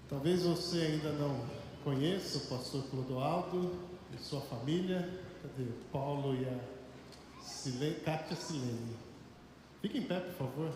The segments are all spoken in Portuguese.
Talvez você ainda não conheça o pastor Clodoaldo e sua família. Cadê o Paulo e a Kátia Silene? Fique em pé, por favor.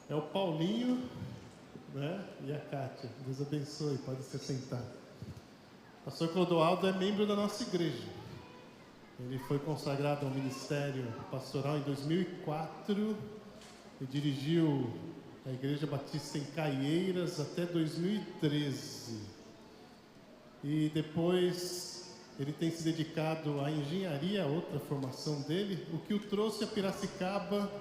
É o Paulinho, né? E a Kátia. Deus abençoe, pode se sentar. O pastor Clodoaldo é membro da nossa igreja. Ele foi consagrado ao ministério pastoral em 2004 e dirigiu a Igreja Batista em Caieiras até 2013. E depois ele tem se dedicado à engenharia, outra formação dele, o que o trouxe a Piracicaba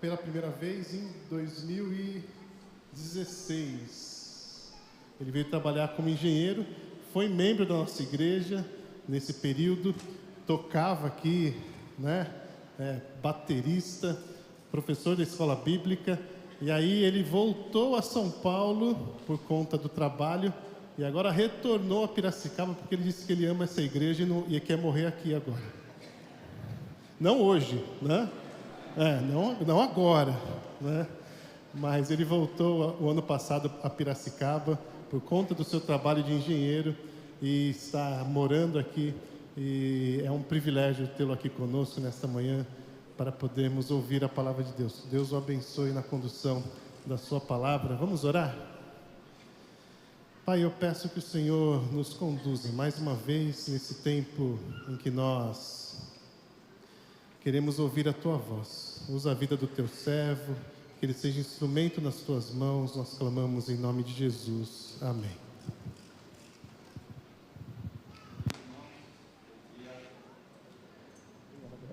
pela primeira vez em 2016. Ele veio trabalhar como engenheiro, foi membro da nossa igreja nesse período, tocava aqui, né? Baterista, professor da escola bíblica. E aí ele voltou a São Paulo por conta do trabalho e agora retornou a Piracicaba porque ele disse que ele ama essa igreja e quer morrer aqui agora. Não hoje, né? Não agora, né? Mas ele voltou o ano passado a Piracicaba por conta do seu trabalho de engenheiro e está morando aqui. E é um privilégio tê-lo aqui conosco nesta manhã, para podermos ouvir a palavra de Deus. Deus o abençoe na condução da sua palavra. Vamos orar? Pai, eu peço que o Senhor nos conduza mais uma vez nesse tempo em que nós queremos ouvir a Tua voz. Usa a vida do Teu servo, que ele seja instrumento nas Tuas mãos. Nós clamamos em nome de Jesus. Amém.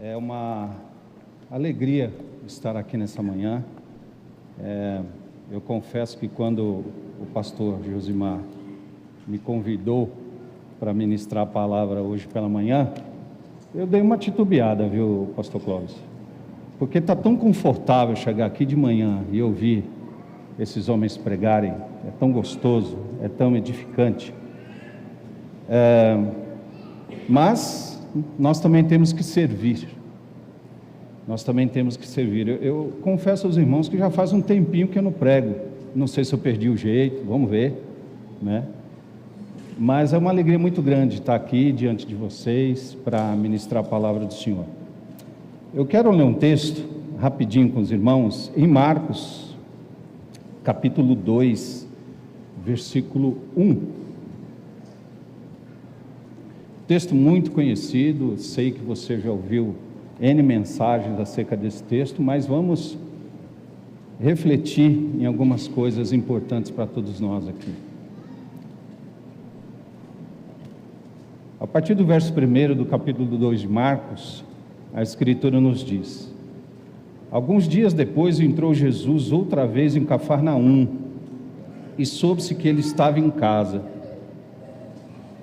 É uma alegria estar aqui nessa manhã. Eu confesso que quando o pastor Josimar me convidou para ministrar a palavra hoje pela manhã, eu dei uma titubeada, viu, pastor Clóvis? Porque está tão confortável chegar aqui de manhã e ouvir esses homens pregarem, é tão gostoso, é tão edificante. Mas nós também temos que servir. Eu confesso aos irmãos que já faz um tempinho que eu não prego. Não sei se eu perdi o jeito, vamos ver, né? Mas é uma alegria muito grande estar aqui diante de vocês para ministrar a palavra do Senhor. Eu quero ler um texto rapidinho com os irmãos em Marcos, capítulo 2, versículo 1. Texto muito conhecido, sei que você já ouviu N mensagens acerca desse texto, mas vamos refletir em algumas coisas importantes para todos nós aqui. A partir do verso 1 do capítulo 2 de Marcos, a Escritura nos diz: Alguns dias depois entrou Jesus outra vez em Cafarnaum, e soube-se que ele estava em casa.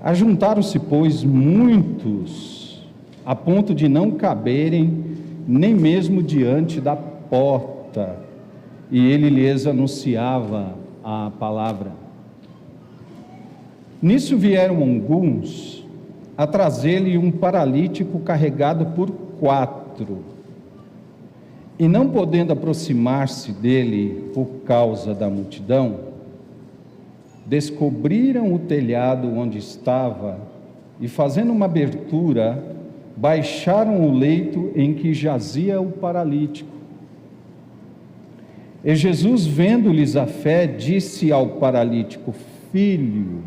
Ajuntaram-se, pois, muitos, a ponto de não caberem nem mesmo diante da porta, e ele lhes anunciava a palavra. Nisso vieram alguns a trazer-lhe um paralítico carregado por 4, e não podendo aproximar-se dele por causa da multidão, descobriram o telhado onde estava e, fazendo uma abertura, baixaram o leito em que jazia o paralítico. E Jesus, vendo-lhes a fé, disse ao paralítico: Filho,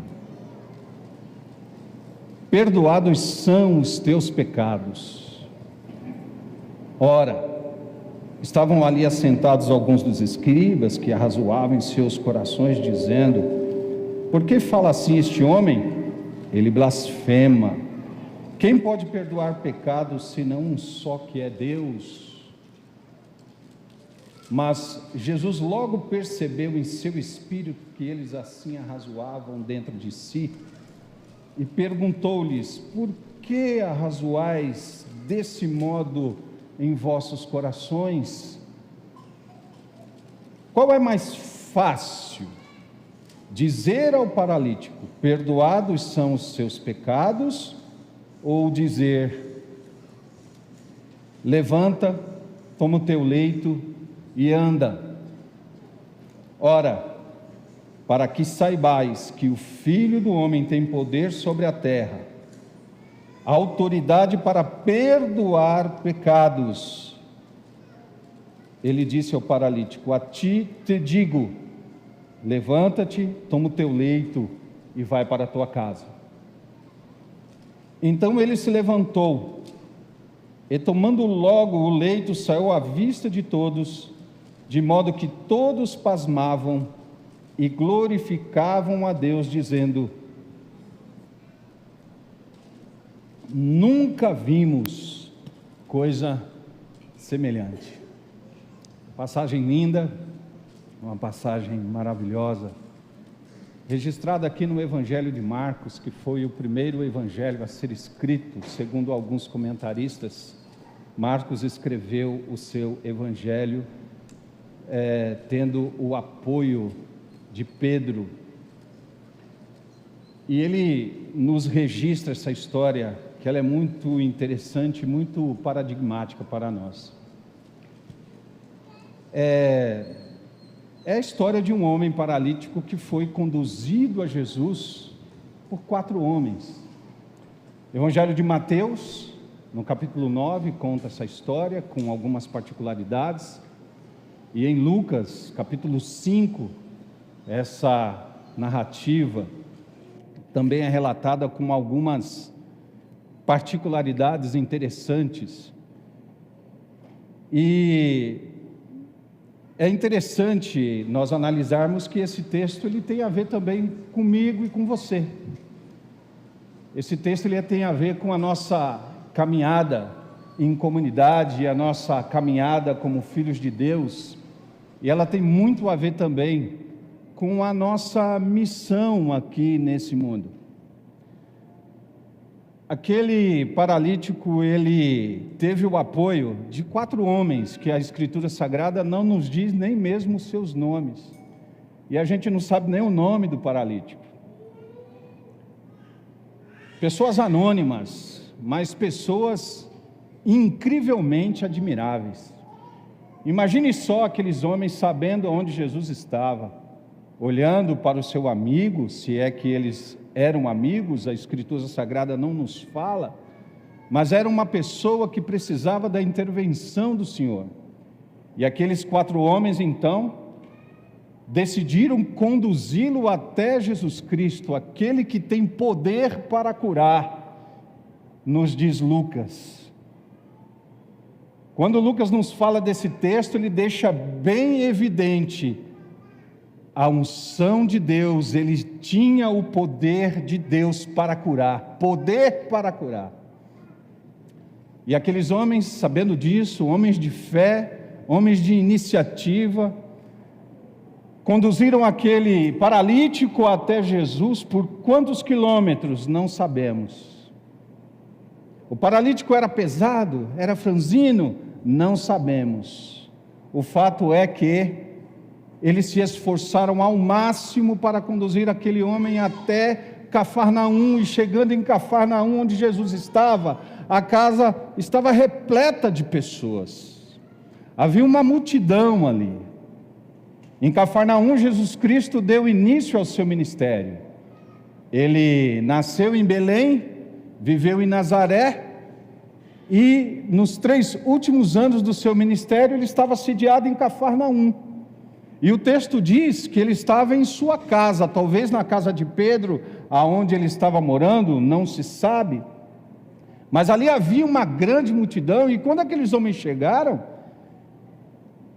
perdoados são os teus pecados. Ora, estavam ali assentados alguns dos escribas que arrazoavam em seus corações, dizendo: Por que fala assim este homem? Ele blasfema. Quem pode perdoar pecados senão um só, que é Deus? Mas Jesus logo percebeu em seu espírito que eles assim arrazoavam dentro de si, e perguntou-lhes: Por que arrazoais desse modo em vossos corações? Qual é mais fácil? Dizer ao paralítico: perdoados são os seus pecados, ou dizer: levanta, toma o teu leito e anda? Ora, para que saibais que o Filho do Homem tem poder sobre a terra, autoridade para perdoar pecados. Ele disse ao paralítico: a ti te digo, levanta-te, toma o teu leito e vai para a tua casa. Então ele se levantou, e tomando logo o leito, saiu à vista de todos, de modo que todos pasmavam e glorificavam a Deus, dizendo: nunca vimos coisa semelhante. Passagem linda, uma passagem maravilhosa, registrada aqui no Evangelho de Marcos, que foi o primeiro evangelho a ser escrito, segundo alguns comentaristas. Marcos escreveu o seu evangelho tendo o apoio de Pedro, e ele nos registra essa história, que ela é muito interessante, muito paradigmática para nós. É a história de um homem paralítico que foi conduzido a Jesus por 4 homens. O Evangelho de Mateus, no capítulo 9, conta essa história com algumas particularidades, e em Lucas, capítulo 5, essa narrativa também é relatada com algumas particularidades interessantes. E é interessante nós analisarmos que esse texto ele tem a ver também comigo e com você. Esse texto ele tem a ver com a nossa caminhada em comunidade, a nossa caminhada como filhos de Deus, e ela tem muito a ver também com a nossa missão aqui nesse mundo. Aquele paralítico, ele teve o apoio de 4 homens, que a Escritura Sagrada não nos diz nem mesmo os seus nomes, e a gente não sabe nem o nome do paralítico. Pessoas anônimas, mas pessoas incrivelmente admiráveis. Imagine só aqueles homens sabendo onde Jesus estava, olhando para o seu amigo, se é que eles eram amigos, a Escritura Sagrada não nos fala, mas era uma pessoa que precisava da intervenção do Senhor. E aqueles 4 homens então decidiram conduzi-lo até Jesus Cristo, aquele que tem poder para curar, nos diz Lucas. Quando Lucas nos fala desse texto, ele deixa bem evidente a unção de Deus. Ele tinha o poder de Deus para curar, poder para curar. E aqueles homens, sabendo disso, homens de fé, homens de iniciativa, conduziram aquele paralítico até Jesus. Por quantos quilômetros? Não sabemos. O paralítico era pesado, era franzino? Não sabemos. O fato é que eles se esforçaram ao máximo para conduzir aquele homem até Cafarnaum, e chegando em Cafarnaum, onde Jesus estava, a casa estava repleta de pessoas. Havia uma multidão ali. Em Cafarnaum, Jesus Cristo deu início ao seu ministério. Ele nasceu em Belém, viveu em Nazaré, e nos 3 últimos anos do seu ministério, ele estava sediado em Cafarnaum. E o texto diz que ele estava em sua casa, talvez na casa de Pedro, aonde ele estava morando, não se sabe. Mas ali havia uma grande multidão, e quando aqueles homens chegaram,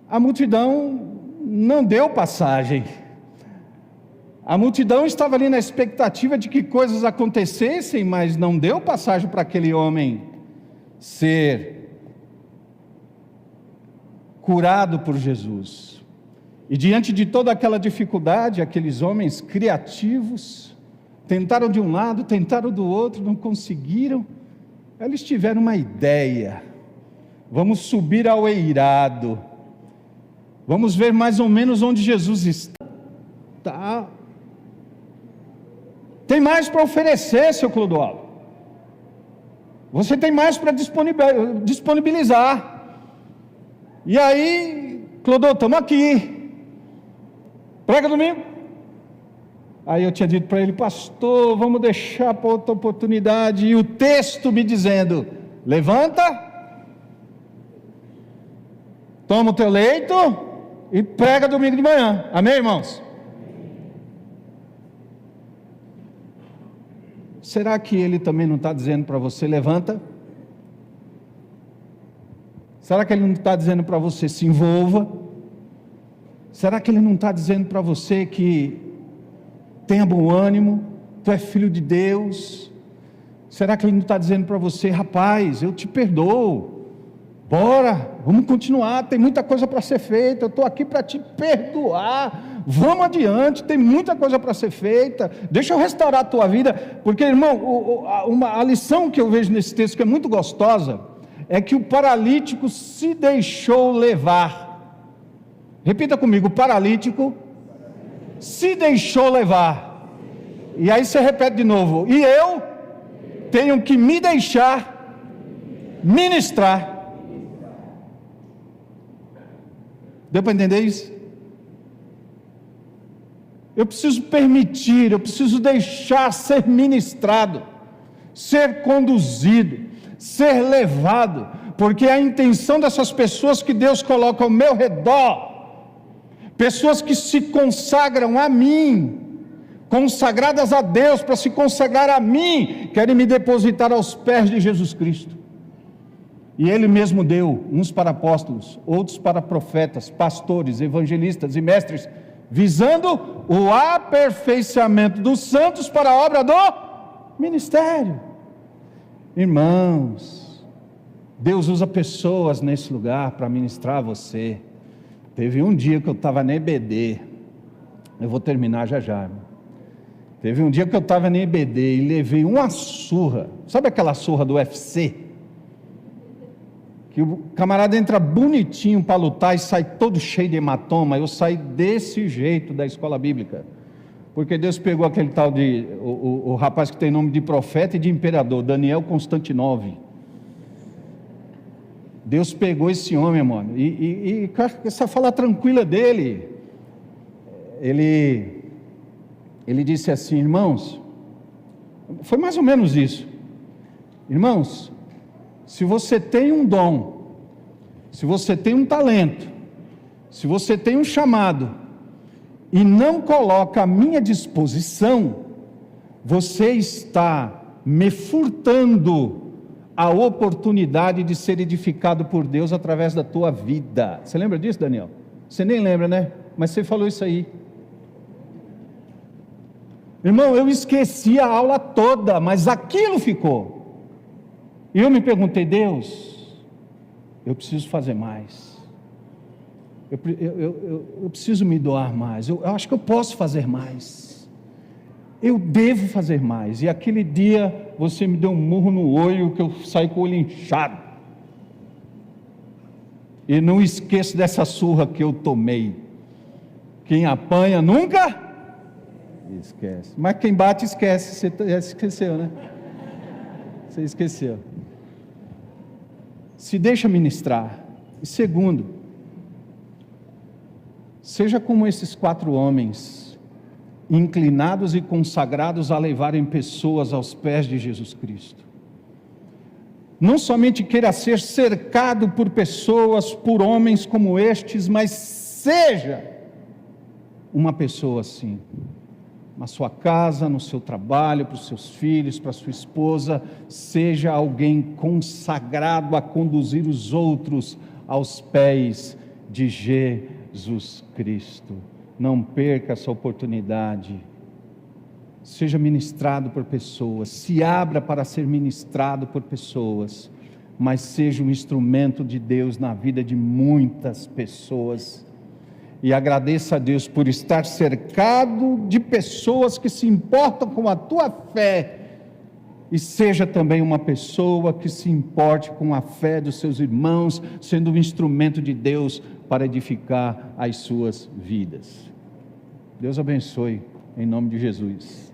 a multidão não deu passagem. A multidão estava ali na expectativa de que coisas acontecessem, mas não deu passagem para aquele homem ser curado por Jesus. E diante de toda aquela dificuldade, aqueles homens criativos tentaram de um lado, tentaram do outro, não conseguiram. Eles tiveram uma ideia: vamos subir ao eirado, vamos ver mais ou menos onde Jesus está. Tem mais para oferecer, seu Clodoaldo. Você tem mais para disponibilizar. E aí, Clodoaldo, estamos aqui. Prega domingo. Aí eu tinha dito para ele: pastor, vamos deixar para outra oportunidade. E o texto me dizendo: levanta, toma o teu leito e prega domingo de manhã. Amém, irmãos? Será que ele também não está dizendo para você: levanta? Será que ele não está dizendo para você: se envolva? Será que ele não está dizendo para você que tenha bom ânimo, tu é filho de Deus? Será que ele não está dizendo para você: rapaz, eu te perdoo, bora, vamos continuar, tem muita coisa para ser feita, eu estou aqui para te perdoar, vamos adiante, tem muita coisa para ser feita, deixa eu restaurar a tua vida? Porque, irmão, a lição que eu vejo nesse texto, que é muito gostosa, é que o paralítico se deixou levar. Repita comigo: o paralítico se deixou levar. E aí você repete de novo: e eu tenho que me deixar ministrar. Deu para entender isso? Eu preciso permitir, eu preciso deixar ser ministrado, ser conduzido, ser levado, porque a intenção dessas pessoas que Deus coloca ao meu redor, pessoas que se consagram a mim, consagradas a Deus para se consagrar a mim, querem me depositar aos pés de Jesus Cristo. E Ele mesmo deu uns para apóstolos, outros para profetas, pastores, evangelistas e mestres, visando o aperfeiçoamento dos santos para a obra do ministério. Irmãos, Deus usa pessoas nesse lugar para ministrar a você. Teve um dia que eu estava na EBD, eu vou terminar já já, irmão. Teve um dia que eu estava na EBD e levei uma surra, sabe aquela surra do UFC? Que o camarada entra bonitinho para lutar e sai todo cheio de hematoma. Eu saí desse jeito da escola bíblica, porque Deus pegou aquele tal de, o rapaz que tem nome de profeta e de imperador, Daniel Constantinov. Deus pegou esse homem, mano, e com essa fala tranquila dele, ele disse assim: irmãos, foi mais ou menos isso, irmãos, se você tem um dom, se você tem um talento, se você tem um chamado, e não coloca à minha disposição, você está me furtando a oportunidade de ser edificado por Deus através da tua vida. Você lembra disso, Daniel? Você nem lembra, né? Mas você falou isso aí. Irmão, eu esqueci a aula toda, mas aquilo ficou. E eu me perguntei: Deus, eu preciso fazer mais. Eu preciso me doar mais. Eu acho que eu posso fazer mais. Eu devo fazer mais. E aquele dia você me deu um murro no olho que eu saí com o olho inchado. E não esqueço dessa surra que eu tomei. Quem apanha nunca esquece. Mas quem bate esquece. Você já esqueceu, né? Você esqueceu. Se deixa ministrar. E segundo, seja como esses 4 homens, inclinados e consagrados a levarem pessoas aos pés de Jesus Cristo. Não somente queira ser cercado por pessoas, por homens como estes, mas seja uma pessoa assim, na sua casa, no seu trabalho, para os seus filhos, para a sua esposa, seja alguém consagrado a conduzir os outros aos pés de Jesus Cristo. Não perca essa oportunidade. Seja ministrado por pessoas, se abra para ser ministrado por pessoas, mas seja um instrumento de Deus na vida de muitas pessoas. E agradeça a Deus por estar cercado de pessoas que se importam com a tua fé, e seja também uma pessoa que se importe com a fé dos seus irmãos, sendo um instrumento de Deus para edificar as suas vidas. Deus abençoe, em nome de Jesus.